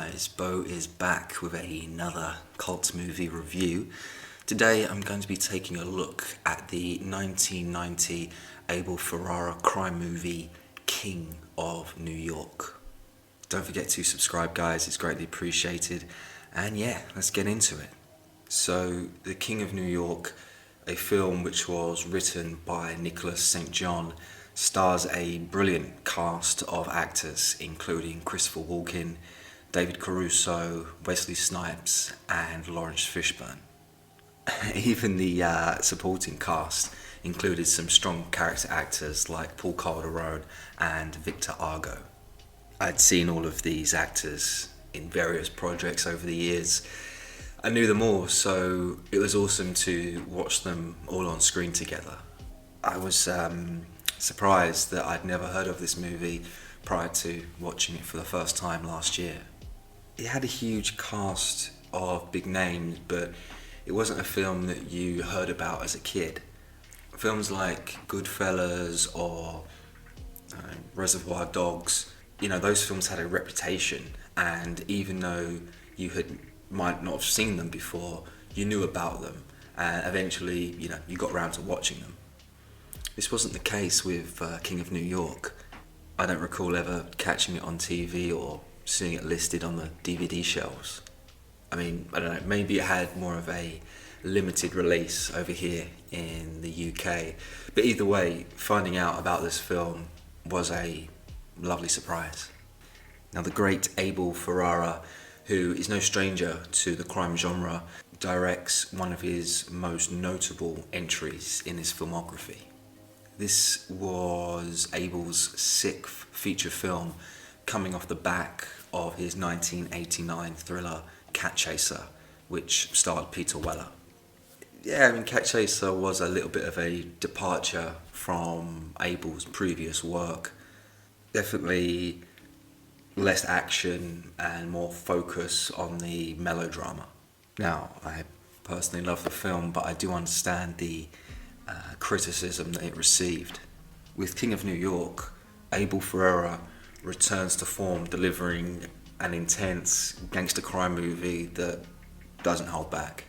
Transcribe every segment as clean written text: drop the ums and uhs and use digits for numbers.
guys, Beau is back with another cult movie review. Today I'm going to be taking a look at the 1990 Abel Ferrara crime movie King of New York. Don't forget to subscribe guys, it's greatly appreciated. And yeah, let's get into it. So, The King of New York, a film which was written by Nicholas St. John, stars a brilliant cast of actors including Christopher Walken, David Caruso, Wesley Snipes and Lawrence Fishburne. Even the supporting cast included some strong character actors like Paul Calderone and Victor Argo. I'd seen all of these actors in various projects over the years. I knew them all, so it was awesome to watch them all on screen together. I was surprised that I'd never heard of this movie prior to watching it for the first time last year. It had a huge cast of big names, but it wasn't a film that you heard about as a kid. Films like Goodfellas or Reservoir Dogs, those films had a reputation, and even though you might not have seen them before, you knew about them, and eventually, you got around to watching them. This wasn't the case with King of New York. I don't recall ever catching it on TV or seeing it listed on the DVD shelves. I don't know, maybe it had more of a limited release over here in the UK. But either way, finding out about this film was a lovely surprise. Now, the great Abel Ferrara, who is no stranger to the crime genre, directs one of his most notable entries in his filmography. This was Abel's sixth feature film, coming off the back of his 1989 thriller Cat Chaser, which starred Peter Weller. Cat Chaser was a little bit of a departure from Abel's previous work. Definitely less action and more focus on the melodrama. Now, I personally love the film, but I do understand the criticism that it received. With King of New York, Abel Ferrara returns to form, delivering an intense gangster crime movie that doesn't hold back.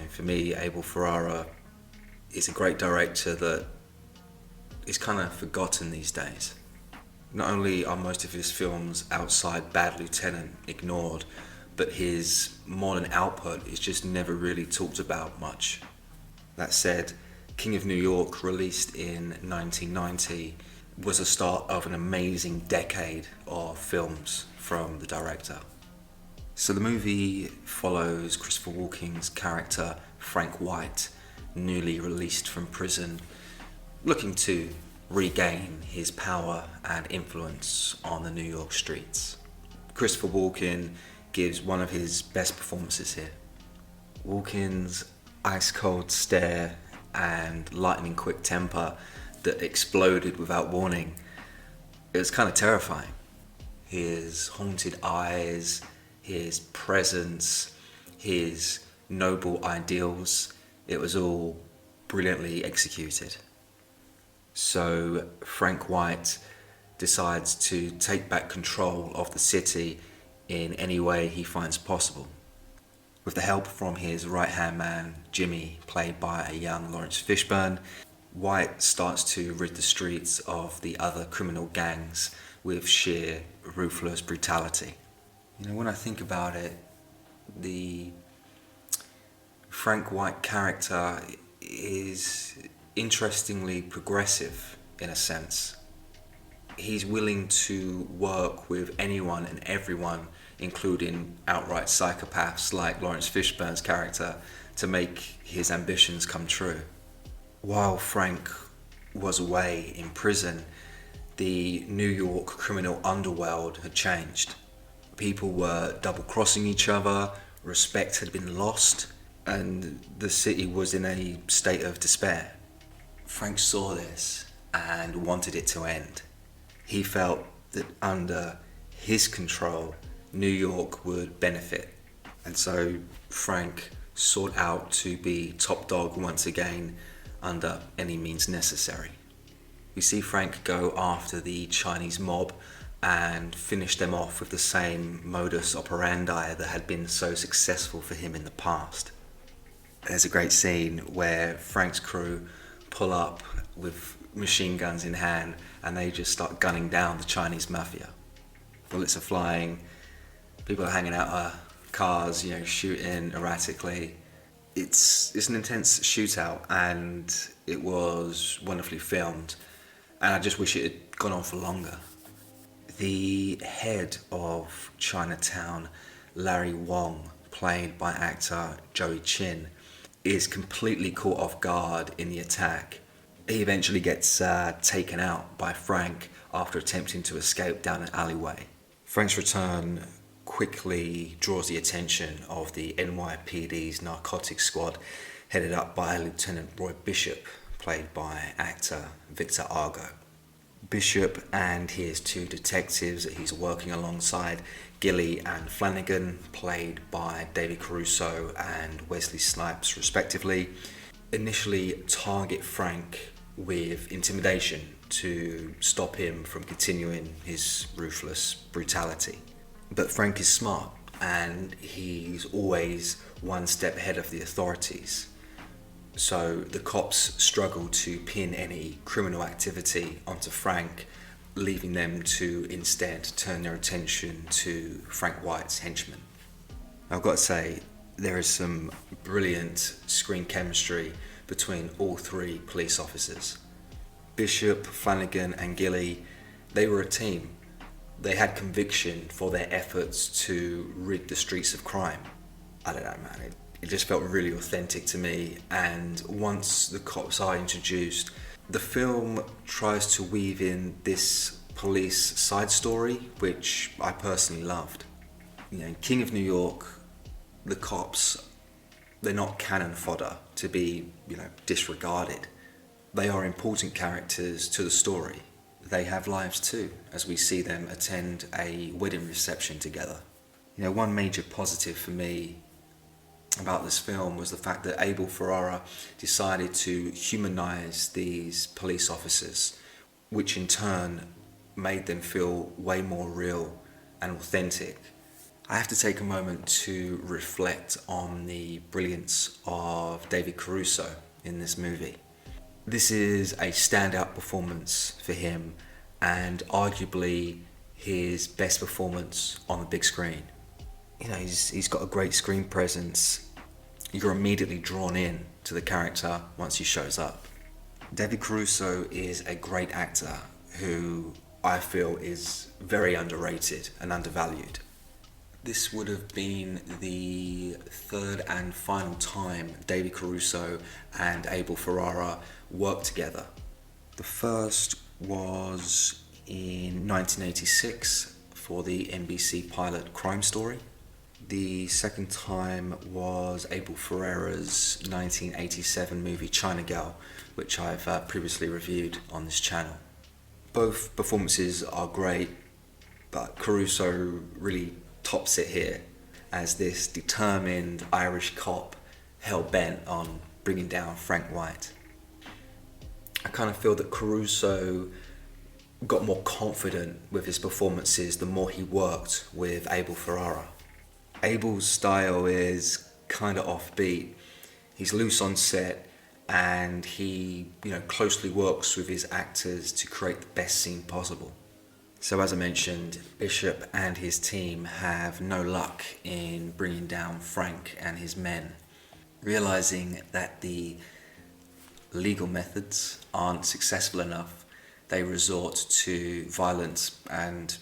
For me, Abel Ferrara is a great director that is kind of forgotten these days. Not only are most of his films outside Bad Lieutenant ignored, but his modern output is just never really talked about much. That said, King of New York, released in 1990, was the start of an amazing decade of films from the director. So the movie follows Christopher Walken's character Frank White, newly released from prison, looking to regain his power and influence on the New York streets. Christopher Walken gives one of his best performances here. Walken's ice-cold stare and lightning-quick temper that exploded without warning, it was kind of terrifying. His haunted eyes, his presence, his noble ideals, it was all brilliantly executed. So Frank White decides to take back control of the city in any way he finds possible. With the help from his right-hand man, Jimmy, played by a young Lawrence Fishburne, White starts to rid the streets of the other criminal gangs with sheer ruthless brutality. When I think about it, the Frank White character is interestingly progressive in a sense. He's willing to work with anyone and everyone, including outright psychopaths like Lawrence Fishburne's character, to make his ambitions come true. While Frank was away in prison, the New York criminal underworld had changed. People were double-crossing each other, respect had been lost, and the city was in a state of despair. Frank saw this and wanted it to end. He felt that under his control, New York would benefit. And so Frank sought out to be top dog once again under any means necessary. We see Frank go after the Chinese mob and finish them off with the same modus operandi that had been so successful for him in the past. There's a great scene where Frank's crew pull up with machine guns in hand and they just start gunning down the Chinese mafia. Bullets are flying, people are hanging out of cars, shooting erratically. It's an intense shootout and it was wonderfully filmed, and I just wish it had gone on for longer. The head of Chinatown, Larry Wong, played by actor Joey Chin, is completely caught off guard in the attack. He eventually gets taken out by Frank after attempting to escape down an alleyway. Frank's return quickly draws the attention of the NYPD's narcotics squad, headed up by Lieutenant Roy Bishop, played by actor Victor Argo. Bishop and his two detectives that he's working alongside, Gilly and Flanagan, played by David Caruso and Wesley Snipes respectively, initially target Frank with intimidation to stop him from continuing his ruthless brutality. But Frank is smart and he's always one step ahead of the authorities. So the cops struggle to pin any criminal activity onto Frank, leaving them to instead turn their attention to Frank White's henchmen. I've got to say, there is some brilliant screen chemistry between all three police officers. Bishop, Flanagan and Gilly, they were a team. They had conviction for their efforts to rid the streets of crime. I don't know, man, it just felt really authentic to me, and once the cops are introduced, the film tries to weave in this police side story, which I personally loved. In King of New York, the cops, they're not cannon fodder to be, disregarded. They are important characters to the story. They have lives too, as we see them attend a wedding reception together. One major positive for me about this film was the fact that Abel Ferrara decided to humanize these police officers, which in turn made them feel way more real and authentic. I have to take a moment to reflect on the brilliance of David Caruso in this movie. This is a standout performance for him and arguably his best performance on the big screen. He's got a great screen presence. You're immediately drawn in to the character once he shows up. David Caruso is a great actor who I feel is very underrated and undervalued. This would have been the third and final time David Caruso and Abel Ferrara worked together. The first was in 1986 for the NBC pilot Crime Story. The second time was Abel Ferrara's 1987 movie China Girl, which I've previously reviewed on this channel. Both performances are great, but Caruso really tops it here as this determined Irish cop hell-bent on bringing down Frank White. I kind of feel that Caruso got more confident with his performances the more he worked with Abel Ferrara. Abel's style is kind of offbeat. He's loose on set and he closely works with his actors to create the best scene possible. So as I mentioned, Bishop and his team have no luck in bringing down Frank and his men. Realizing that the legal methods aren't successful enough, they resort to violence and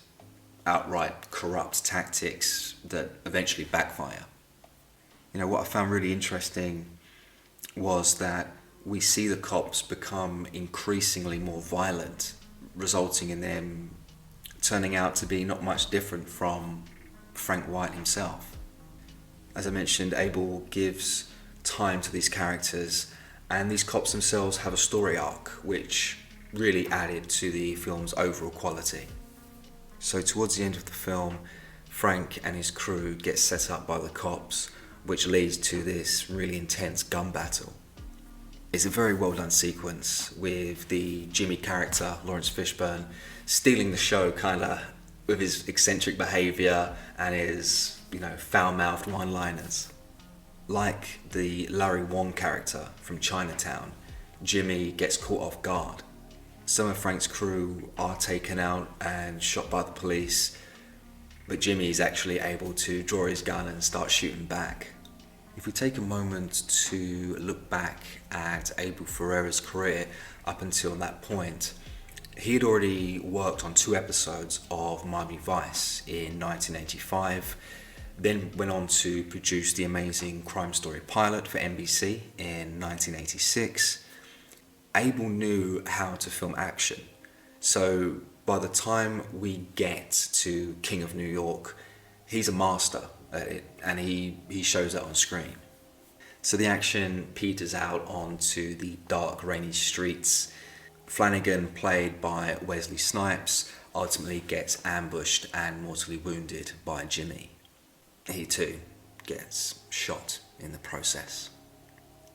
outright corrupt tactics that eventually backfire. What I found really interesting was that we see the cops become increasingly more violent, resulting in them turning out to be not much different from Frank White himself. As I mentioned, Abel gives time to these characters, and these cops themselves have a story arc which really added to the film's overall quality. So towards the end of the film, Frank and his crew get set up by the cops, which leads to this really intense gun battle. It's a very well done sequence with the Jimmy character, Lawrence Fishburne, stealing the show kinda with his eccentric behaviour and his, foul-mouthed one-liners. Like the Larry Wong character from Chinatown, Jimmy gets caught off guard. Some of Frank's crew are taken out and shot by the police, but Jimmy is actually able to draw his gun and start shooting back. If we take a moment to look back at Abel Ferrara's career up until that point, he had already worked on 2 episodes of Miami Vice in 1985, then went on to produce the amazing crime story pilot for NBC in 1986. Abel knew how to film action, so by the time we get to King of New York, he's a master at it, and he shows that on screen. So the action peters out onto the dark, rainy streets. Flanagan, played by Wesley Snipes, ultimately gets ambushed and mortally wounded by Jimmy. He too gets shot in the process.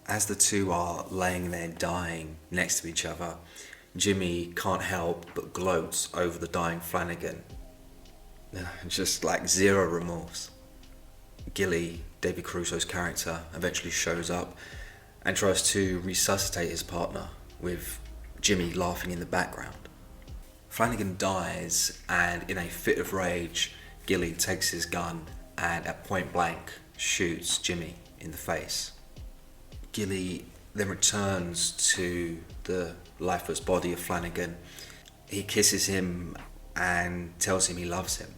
As the two are laying there dying next to each other, Jimmy can't help but gloat over the dying Flanagan. Just like zero remorse. Gilly, David Caruso's character, eventually shows up and tries to resuscitate his partner, with Jimmy laughing in the background. Flanagan dies, and in a fit of rage, Gilly takes his gun and at point blank shoots Jimmy in the face. Gilly then returns to the lifeless body of Flanagan. He kisses him and tells him he loves him.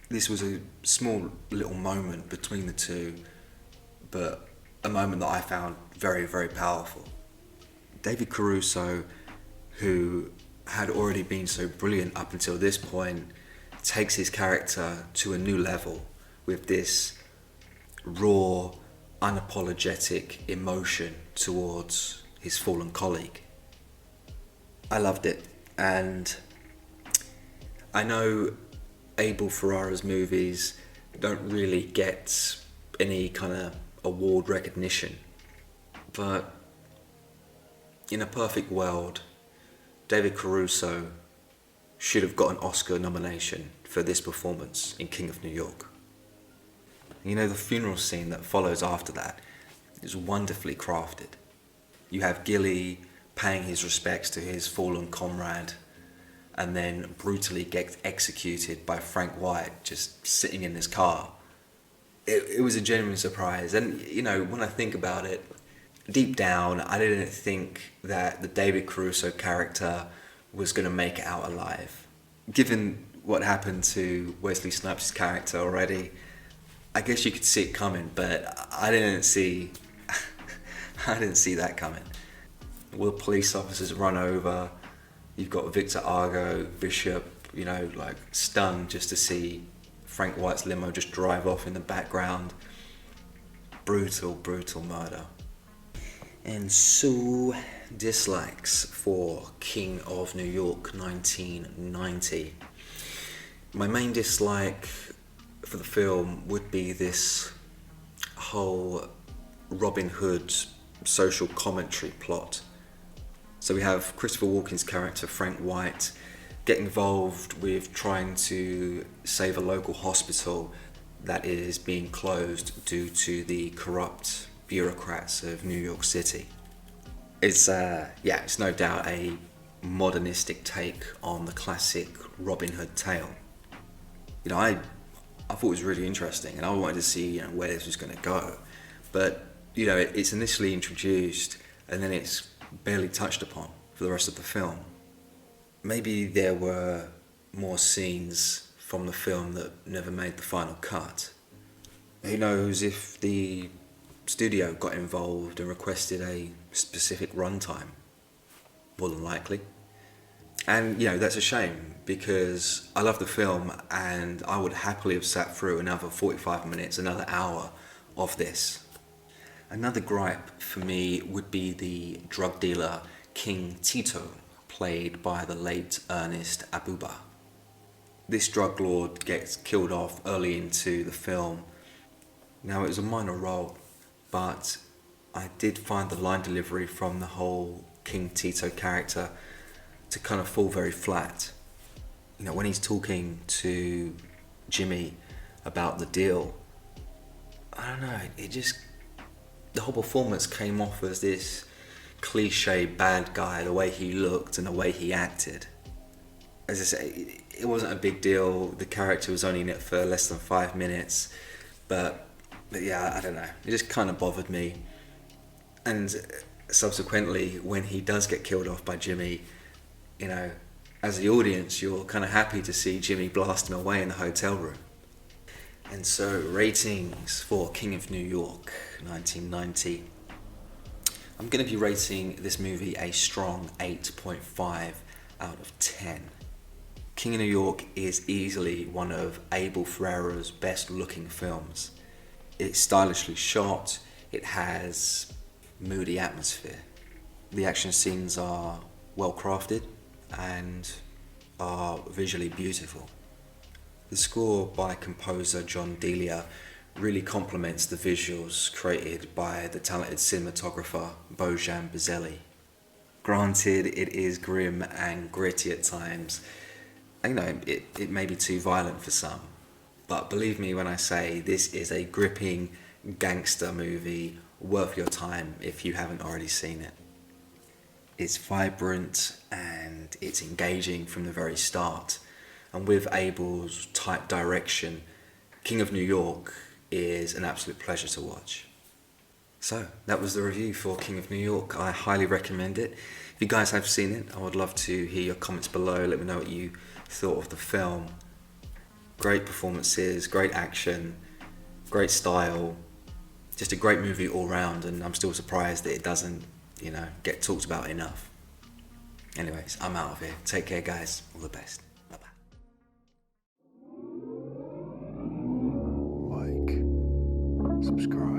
This was a small little moment between the two, but a moment that I found very, very powerful. David Caruso, who had already been so brilliant up until this point, takes his character to a new level with this raw, unapologetic emotion towards his fallen colleague. I loved it, and I know Abel Ferrara's movies don't really get any kind of award recognition, but in a perfect world, David Caruso should have got an Oscar nomination for this performance in King of New York. The funeral scene that follows after that is wonderfully crafted. You have Gilly paying his respects to his fallen comrade and then brutally gets executed by Frank White just sitting in his car. It was a genuine surprise, and when I think about it, deep down I didn't think that the David Caruso character was going to make it out alive. Given what happened to Wesley Snipes' character already, I guess you could see it coming, but I didn't see that coming. All the police officers run over. You've got Victor Argo, Bishop, stunned just to see Frank White's limo just drive off in the background. Brutal, brutal murder. And so, dislikes for King of New York 1990. My main dislike for the film would be this whole Robin Hood social commentary plot. So we have Christopher Walken's character, Frank White, get involved with trying to save a local hospital that is being closed due to the corrupt bureaucrats of New York City. It's no doubt a modernistic take on the classic Robin Hood tale. I thought it was really interesting, and I wanted to see where this was going to go. But it's initially introduced, and then it's barely touched upon for the rest of the film. Maybe there were more scenes from the film that never made the final cut. Who knows if the studio got involved and requested a specific runtime? More than likely. And that's a shame, because I love the film and I would happily have sat through another 45 minutes, another hour of this. Another gripe for me would be the drug dealer King Tito, played by the late Ernest Abuba. This drug lord gets killed off early into the film. Now, it was a minor role, but I did find the line delivery from the whole King Tito character to kind of fall very flat. when he's talking to Jimmy about the deal, I don't know, the whole performance came off as this cliche bad guy, the way he looked and the way he acted. As I say, it wasn't a big deal. The character was only in it for less than 5 minutes, but yeah, I don't know. It just kind of bothered me. And subsequently, when he does get killed off by Jimmy, as the audience, you're kind of happy to see Jimmy blast him away in the hotel room. And so, ratings for King of New York, 1990. I'm going to be rating this movie a strong 8.5 out of 10. King of New York is easily one of Abel Ferrara's best looking films. It's stylishly shot, it has moody atmosphere. The action scenes are well crafted and are visually beautiful. The score by composer John Delia really complements the visuals created by the talented cinematographer Beau. Granted, it is grim and gritty at times. It may be too violent for some, but believe me when I say this is a gripping gangster movie worth your time if you haven't already seen it. It's vibrant and it's engaging from the very start, and with Abel's tight direction, King of New York is an absolute pleasure to watch. So that was the review for King of New York. I highly recommend it. If you guys have seen it, I would love to hear your comments below. Let me know what you thought of the film. Great performances, great action, great style, just a great movie all round, and I'm still surprised that it doesn't, get talked about enough. Anyways, I'm out of here. Take care, guys. All the best. Bye-bye. Like, subscribe.